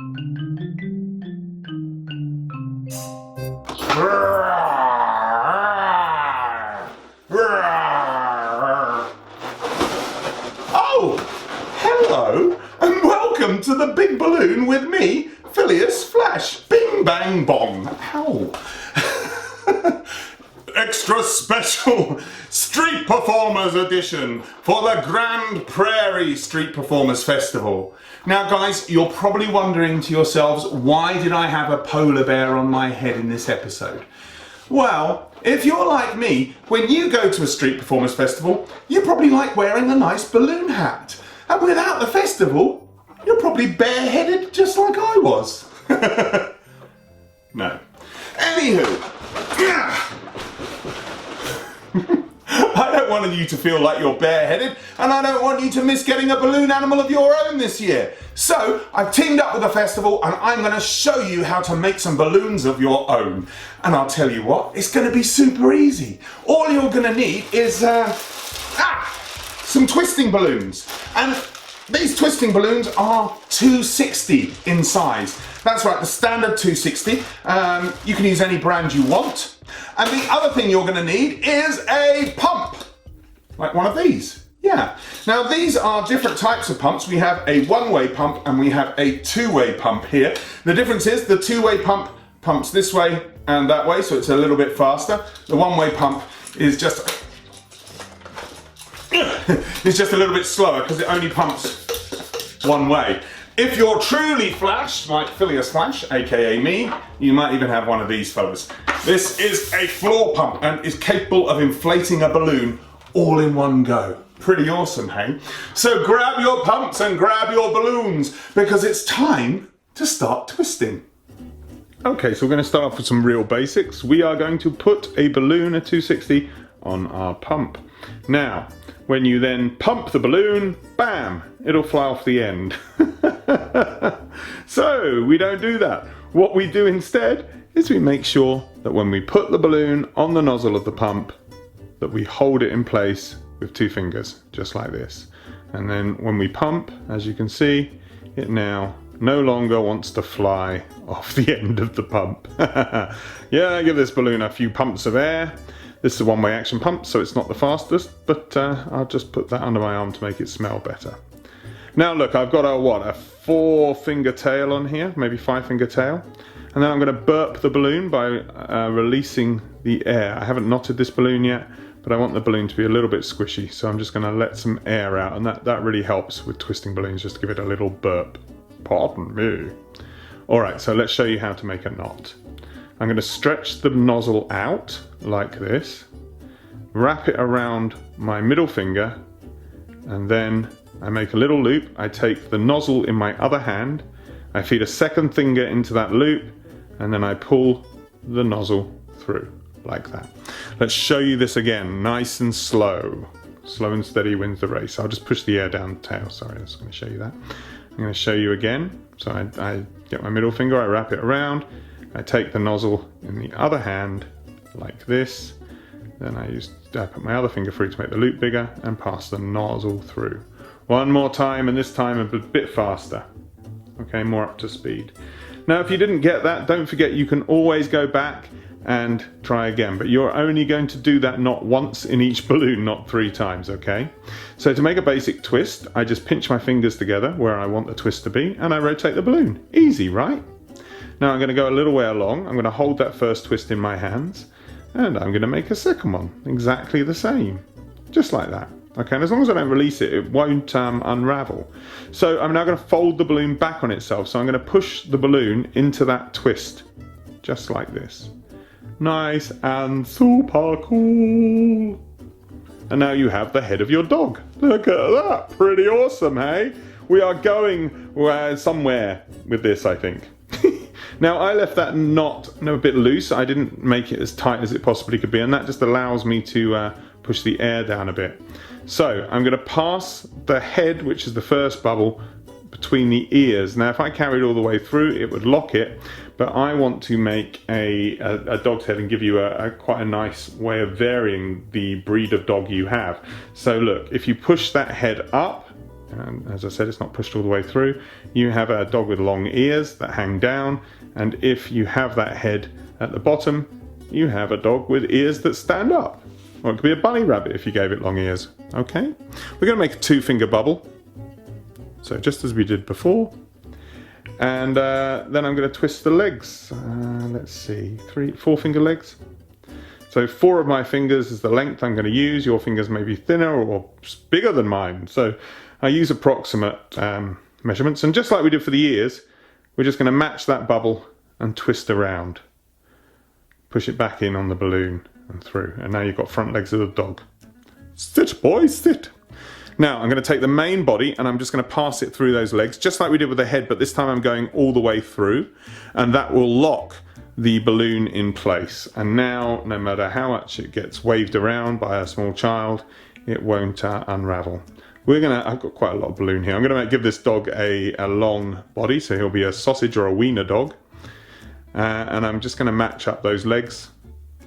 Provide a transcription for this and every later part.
Oh, hello, and welcome to the Big Balloon with me, Phileas Flash. Bing bang bong. Ow. Extra special Street Performers edition for the Grande Prairie Street Performers Festival. Now guys, you're probably wondering to yourselves, why did I have a polar bear on my head in this episode? Well, if you're like me, when you go to a Street Performers Festival, you probably like wearing a nice balloon hat. And without the festival, you're probably bareheaded just like I was. No. Anywho, I don't want you to feel like you're bareheaded, and I don't want you to miss getting a balloon animal of your own this year. So I've teamed up with the festival, and I'm going to show you how to make some balloons of your own. And I'll tell you what, it's going to be super easy. All you're going to need is some twisting balloons. And these twisting balloons are 260 in size. That's right, the standard 260. You can use any brand you want. And the other thing you're going to need is a pump, like one of these. Yeah. Now these are different types of pumps. We have a one-way pump and we have a two-way pump here. The difference is the two-way pump pumps this way and that way, so it's a little bit faster. The one-way pump is just it's just a little bit slower because it only pumps one way. If you're truly Flash, like Phileas Flash, aka me, you might even have one of these fellas. This is a floor pump and is capable of inflating a balloon all in one go. Pretty awesome, hey? So grab your pumps and grab your balloons because it's time to start twisting. Okay, so we're going to start off with some real basics. We are going to put a balloon, a 260, on our pump. Now, when you then pump the balloon, bam, it'll fly off the end. So we don't do that. What we do instead is we make sure that when we put the balloon on the nozzle of the pump, that we hold it in place with two fingers, just like this. And then when we pump, as you can see, it now no longer wants to fly off the end of the pump. Yeah, give this balloon a few pumps of air. This is a one-way action pump, so it's not the fastest, but I'll just put that under my arm to make it smell better. Now look, I've got a 4-finger tail on here, maybe 5-finger tail. And then I'm going to burp the balloon by releasing the air. I haven't knotted this balloon yet, but I want the balloon to be a little bit squishy, so I'm just going to let some air out, and that really helps with twisting balloons, just to give it a little burp. Pardon me. Alright, so let's show you how to make a knot. I'm going to stretch the nozzle out like this, wrap it around my middle finger, and then I make a little loop. I take the nozzle in my other hand, I feed a second finger into that loop, and then I pull the nozzle through like that. Let's show you this again, nice and slow. Slow and steady wins the race. I'll just push the air down the tail. Sorry, I was going to show you that. I'm going to show you again. So I get my middle finger, I wrap it around, I take the nozzle in the other hand like this, then I put my other finger through to make the loop bigger and pass the nozzle through. One more time, and this time a bit faster. Okay, more up to speed. Now if you didn't get that, don't forget you can always go back and try again, but you're only going to do that not once in each balloon, not 3 times, okay? So to make a basic twist, I just pinch my fingers together where I want the twist to be, and I rotate the balloon. Easy, right? Now I'm going to go a little way along. I'm going to hold that first twist in my hands, and I'm going to make a second one, exactly the same, just like that. Okay, and as long as I don't release it, it won't unravel. So I'm now going to fold the balloon back on itself. So I'm going to push the balloon into that twist, just like this. Nice and super cool. And now you have the head of your dog. Look at that, pretty awesome, hey? We are going somewhere with this, I think. Now I left that knot a bit loose. I didn't make it as tight as it possibly could be, and that just allows me to push the air down a bit. So I'm going to pass the head, which is the first bubble, between the ears. Now if I carried all the way through, it would lock it, but I want to make a dog's head and give you quite a nice way of varying the breed of dog you have. So look, if you push that head up And as I said, it's not pushed all the way through. You have a dog with long ears that hang down, and if you have that head at the bottom, you have a dog with ears that stand up. Or it could be a bunny rabbit if you gave it long ears. Okay, we're going to make a 2-finger bubble. So just as we did before. And then I'm going to twist the legs. Let's see, 4-finger legs. So 4 of my fingers is the length I'm going to use. Your fingers may be thinner or bigger than mine. So I use approximate measurements. And just like we did for the ears, we're just going to match that bubble and twist around. Push it back in on the balloon and through. And now you've got front legs of the dog. Sit, boy, sit. Now I'm going to take the main body and I'm just going to pass it through those legs, just like we did with the head, but this time I'm going all the way through, and that will lock the balloon in place. And now, no matter how much it gets waved around by a small child, it won't unravel. I've got quite a lot of balloon here. I'm going to give this dog a long body, so he'll be a sausage or a wiener dog. And I'm just going to match up those legs,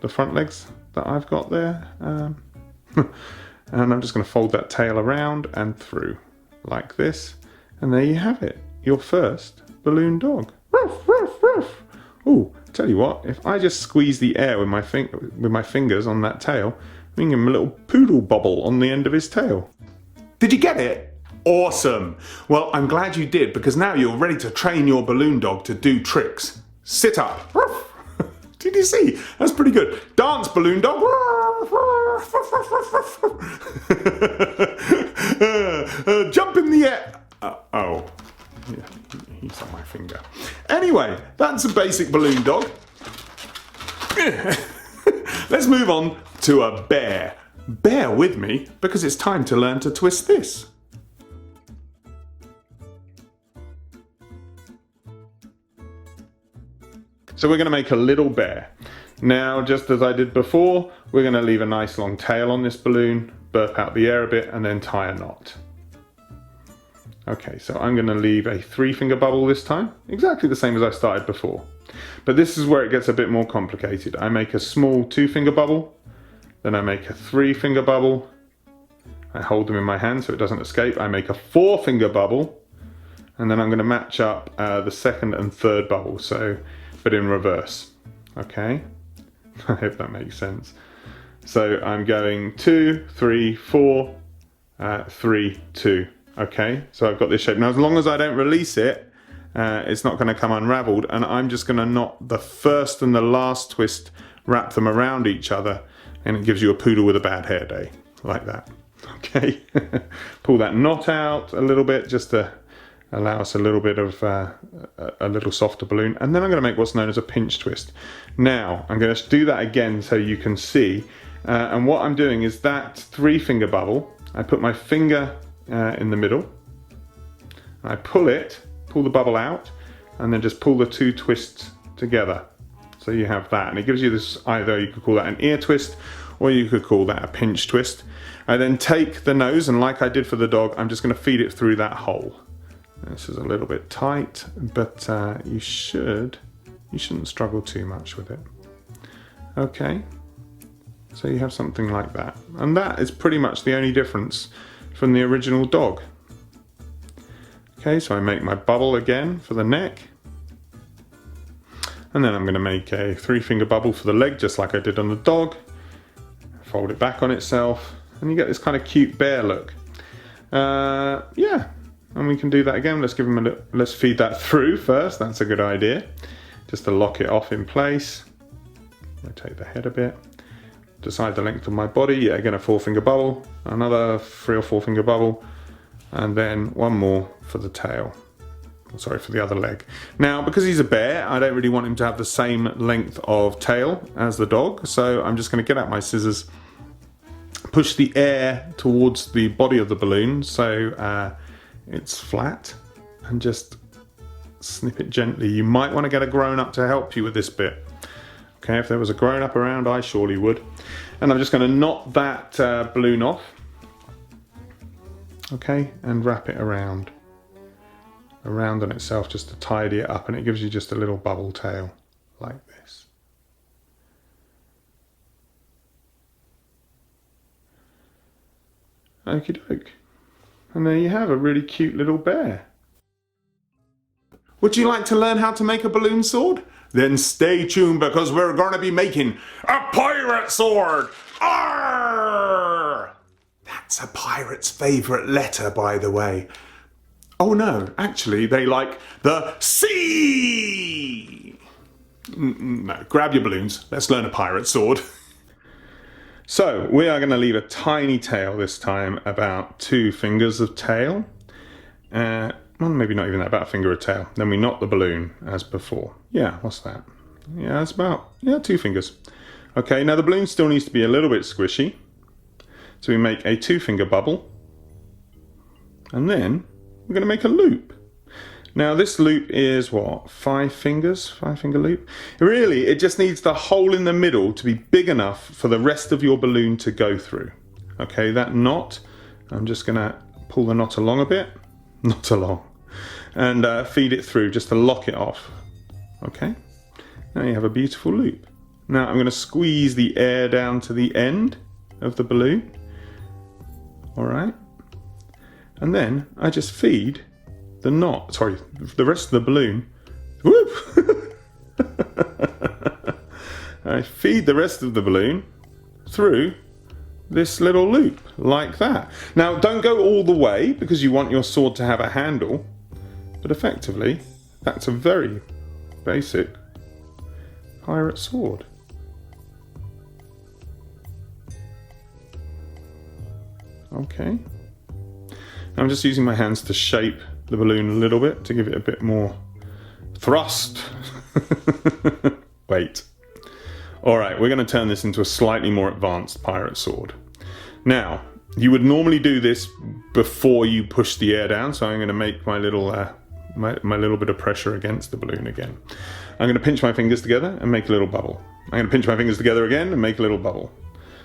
the front legs that I've got there. And I'm just going to fold that tail around and through like this. And there you have it, your first balloon dog. Oh, tell you what, if I just squeeze the air with my fingers on that tail, we can give him a little poodle bobble on the end of his tail. Did you get it? Awesome. Well, I'm glad you did, because now you're ready to train your balloon dog to do tricks. Sit up. Did you see? That's pretty good. Dance, balloon dog. Jump in the air. Oh, yeah, he's on my finger. Anyway, that's a basic balloon dog. Let's move on to a bear. Bear with me, because it's time to learn to twist this. So we're going to make a little bear. Now, just as I did before, we're going to leave a nice long tail on this balloon, burp out the air a bit, and then tie a knot. Okay, so I'm going to leave a 3-finger bubble this time, exactly the same as I started before. But this is where it gets a bit more complicated. I make a small 2-finger bubble, then I make a 3-finger bubble. I hold them in my hand so it doesn't escape. I make a 4-finger bubble, and then I'm going to match up the 2nd and 3rd bubble, but in reverse. Okay, I hope that makes sense. So I'm going 2, 3, 4, 3, 2. Okay, so I've got this shape. Now, as long as I don't release it, it's not going to come unraveled, and I'm just going to knot the first and the last twist, wrap them around each other, and it gives you a poodle with a bad hair day, like that. Okay, pull that knot out a little bit just to allow us a little bit of a little softer balloon, and then I'm going to make what's known as a pinch twist. Now I'm going to do that again so you can see, and what I'm doing is that 3-finger bubble, I put my finger in the middle, and I pull the bubble out, and then just pull the 2 twists together. So you have that, and it gives you this, either you could call that an ear twist, or you could call that a pinch twist. I then take the nose, and like I did for the dog, I'm just going to feed it through that hole. This is a little bit tight, but you shouldn't struggle too much with it. Okay, so you have something like that, and that is pretty much the only difference from the original dog. Okay, so I make my bubble again for the neck, and then I'm going to make a 3-finger bubble for the leg, just like I did on the dog. Fold it back on itself, and you get this kind of cute bear look. Yeah. And we can do that again. Let's feed that through first. That's a good idea. Just to lock it off in place. Rotate the head a bit. Decide the length of my body. Yeah, again a 4-finger bubble. Another 3 or 4-finger bubble. And then one more for the tail. Sorry, for the other leg. Now, because he's a bear, I don't really want him to have the same length of tail as the dog. So I'm just going to get out my scissors, push the air towards the body of the balloon. So it's flat, and just snip it gently. You might want to get a grown-up to help you with this bit. Okay, if there was a grown-up around, I surely would. And I'm just going to knot that balloon off. Okay, and wrap it around on itself just to tidy it up, and it gives you just a little bubble tail like this. Okie doke. And there you have a really cute little bear. Would you like to learn how to make a balloon sword? Then stay tuned because we're going to be making a pirate sword! Arr! That's a pirate's favourite letter, by the way. Oh no, actually they like the sea! No, grab your balloons. Let's learn a pirate sword. So we are going to leave a tiny tail this time, about 2 fingers of tail. Well, maybe not even that, about a finger of tail. Then we knot the balloon as before. Yeah, what's that? Yeah, it's about 2 fingers. Okay, now the balloon still needs to be a little bit squishy. So we make a 2-finger bubble. And then we're going to make a loop. Now this loop is what, 5 fingers? 5-finger loop? Really, it just needs the hole in the middle to be big enough for the rest of your balloon to go through. Okay, that knot, I'm just going to pull the knot along a bit. Not along. And feed it through just to lock it off. Okay, now you have a beautiful loop. Now I'm going to squeeze the air down to the end of the balloon. Alright. And then I just feed the knot, sorry, the rest of the balloon. Whoop! I feed the rest of the balloon through this little loop, like that. Now don't go all the way because you want your sword to have a handle, but effectively that's a very basic pirate sword. Okay. I'm just using my hands to shape the balloon a little bit to give it a bit more thrust. Wait. Alright, we're going to turn this into a slightly more advanced pirate sword. Now, you would normally do this before you push the air down, so I'm going to make my little my little bit of pressure against the balloon again. I'm going to pinch my fingers together and make a little bubble. I'm going to pinch my fingers together again and make a little bubble.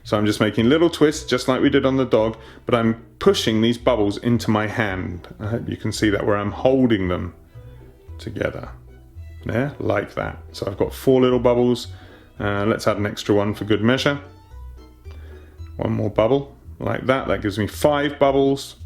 So I'm just making little twists, just like we did on the dog, but I'm pushing these bubbles into my hand. I hope you can see that, where I'm holding them together. There, like that. So I've got 4 little bubbles. Let's add an extra one for good measure. 1 more bubble, like that. That gives me 5 bubbles.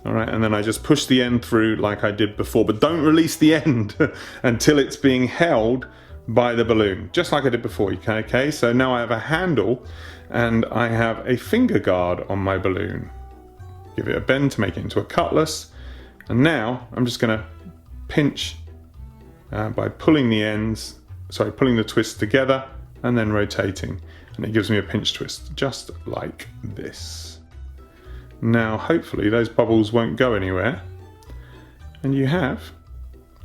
Alright, and then I just push the end through like I did before, but don't release the end until it's being held by the balloon, just like I did before. Okay, so now I have a handle and I have a finger guard on my balloon. Give it a bend to make it into a cutlass, and now I'm just going to pinch by pulling the ends, pulling the twists together and then rotating, and it gives me a pinch twist, just like this. Now hopefully those bubbles won't go anywhere, and you have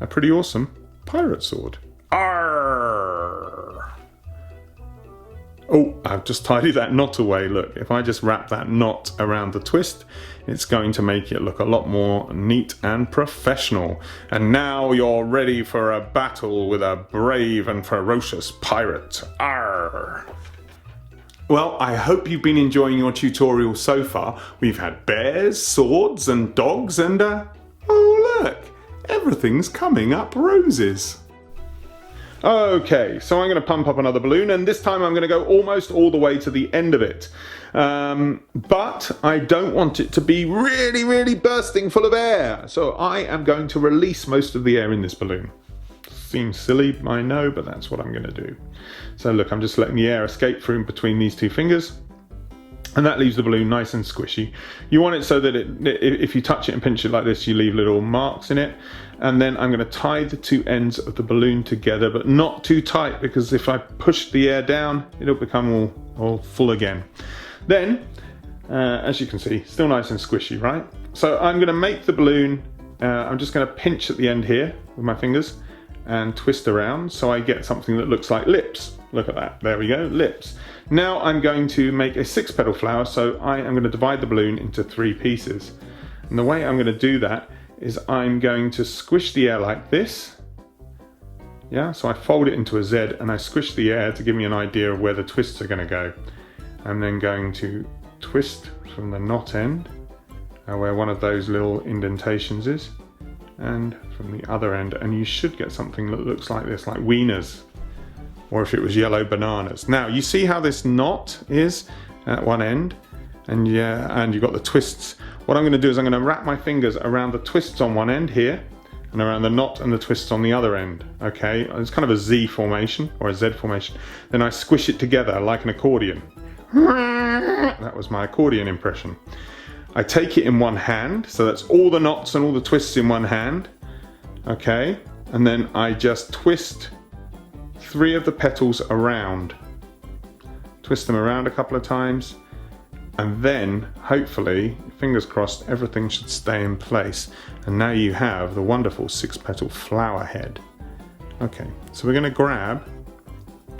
a pretty awesome pirate sword. Arr! Oh, I've just tidied that knot away. Look, if I just wrap that knot around the twist, it's going to make it look a lot more neat and professional. And now you're ready for a battle with a brave and ferocious pirate. Arr! Well, I hope you've been enjoying your tutorial so far. We've had bears, swords and dogs and oh look, everything's coming up roses. Okay, so I'm going to pump up another balloon, and this time I'm going to go almost all the way to the end of it. But I don't want it to be really, really bursting full of air. So I am going to release most of the air in this balloon. Seems silly, I know, but that's what I'm going to do. So look, I'm just letting the air escape through between these 2 fingers. And that leaves the balloon nice and squishy. You want it so that if you touch it and pinch it like this, you leave little marks in it. And then I'm going to tie the 2 ends of the balloon together, but not too tight, because if I push the air down, it'll become all full again. Then, as you can see, still nice and squishy, right? So I'm going to make the balloon, I'm just going to pinch at the end here with my fingers and twist around so I get something that looks like lips. Look at that, there we go, lips. Now I'm going to make a 6-petal flower, so I am going to divide the balloon into 3 pieces. And the way I'm going to do that is I'm going to squish the air like this. Yeah, so I fold it into a Z and I squish the air to give me an idea of where the twists are going to go. I'm then going to twist from the knot end, where one of those little indentations is, and from the other end, and you should get something that looks like this, like wieners, or if it was yellow bananas. Now you see how this knot is at one end, And yeah, and you've got the twists. What I'm going to do is I'm going to wrap my fingers around the twists on one end here, and around the knot and the twists on the other end. Okay, it's kind of a Z formation or a Z formation. Then I squish it together like an accordion. That was my accordion impression. I take it in one hand, so that's all the knots and all the twists in one hand. Okay, and then I just twist 3 of the petals around. Twist them around a couple of times, and then hopefully, fingers crossed, everything should stay in place. And now you have the wonderful 6-petal flower head. Okay, so we're going to grab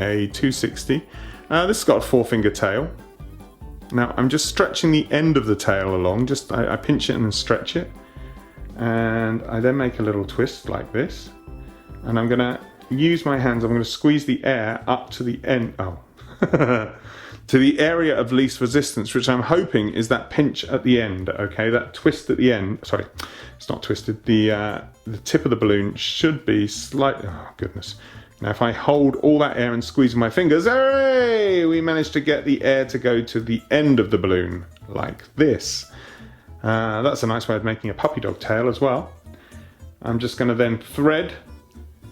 a 260. This has got a 4-finger tail. Now I'm just stretching the end of the tail along. I pinch it and then stretch it, and I then make a little twist like this. And I'm going to use my hands. I'm going to squeeze the air up to the end. Oh. To the area of least resistance, which I'm hoping is that pinch at the end, okay? That twist at the end, sorry, it's not twisted. The tip of the balloon should be slightly, oh goodness. Now if I hold all that air and squeeze with my fingers, hooray! We managed to get the air to go to the end of the balloon, like this. That's a nice way of making a puppy dog tail as well. I'm just gonna then thread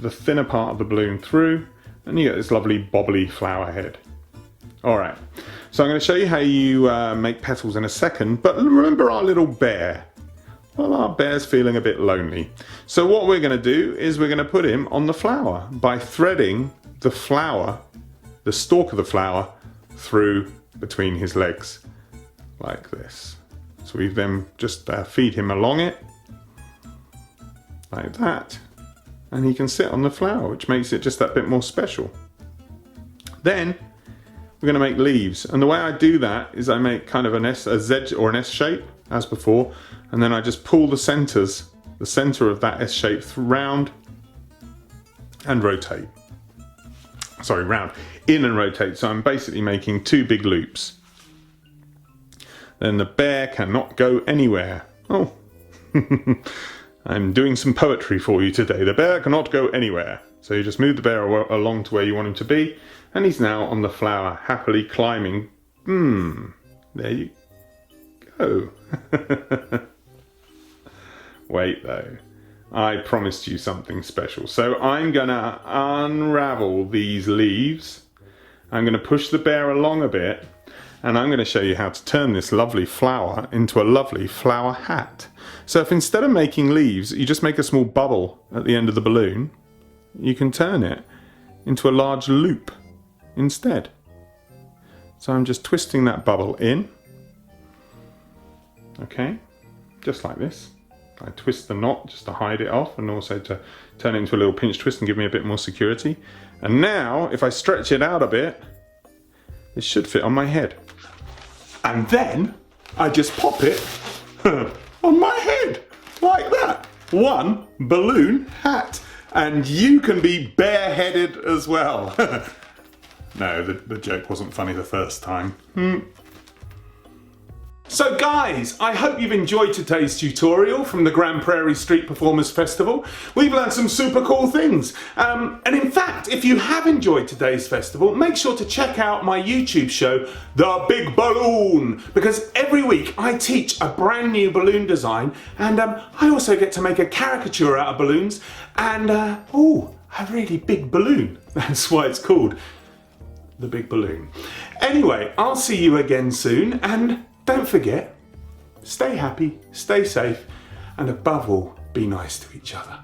the thinner part of the balloon through, and you get this lovely bobbly flower head. Alright, so I'm going to show you how you make petals in a second, but remember our little bear. Well, our bear's feeling a bit lonely. So what we're going to do is we're going to put him on the flower by threading the flower, the stalk of the flower, through between his legs, like this. So we then just feed him along it, like that, and he can sit on the flower, which makes it just that bit more special. Then we're going to make leaves, and the way I do that is I make kind of a Z or an S shape as before, and then I just pull the center of that S shape round and rotate. Sorry, round, in and rotate. So I'm basically making 2 big loops. Then the bear cannot go anywhere. Oh, I'm doing some poetry for you today. The bear cannot go anywhere. So you just move the bear along to where you want him to be, and he's now on the flower, happily climbing. There you go. Wait though, I promised you something special. So I'm gonna unravel these leaves. I'm gonna push the bear along a bit, and I'm gonna show you how to turn this lovely flower into a lovely flower hat. So if instead of making leaves, you just make a small bubble at the end of the balloon, you can turn it into a large loop instead. So I'm just twisting that bubble in, okay, just like this. I twist the knot just to hide it off, and also to turn it into a little pinch twist and give me a bit more security. And now if I stretch it out a bit, it should fit on my head. And then I just pop it on my head like that. One balloon hat. And you can be bareheaded as well. No, the joke wasn't funny the first time. So guys, I hope you've enjoyed today's tutorial from the Grande Prairie Street Performers Festival. We've learned some super cool things. And in fact, if you have enjoyed today's festival, make sure to check out my YouTube show, The Big Balloon, because every week I teach a brand new balloon design, and I also get to make a caricature out of balloons, and a really big balloon. That's why it's called The Big Balloon. Anyway, I'll see you again soon, and don't forget, stay happy, stay safe, and above all, be nice to each other.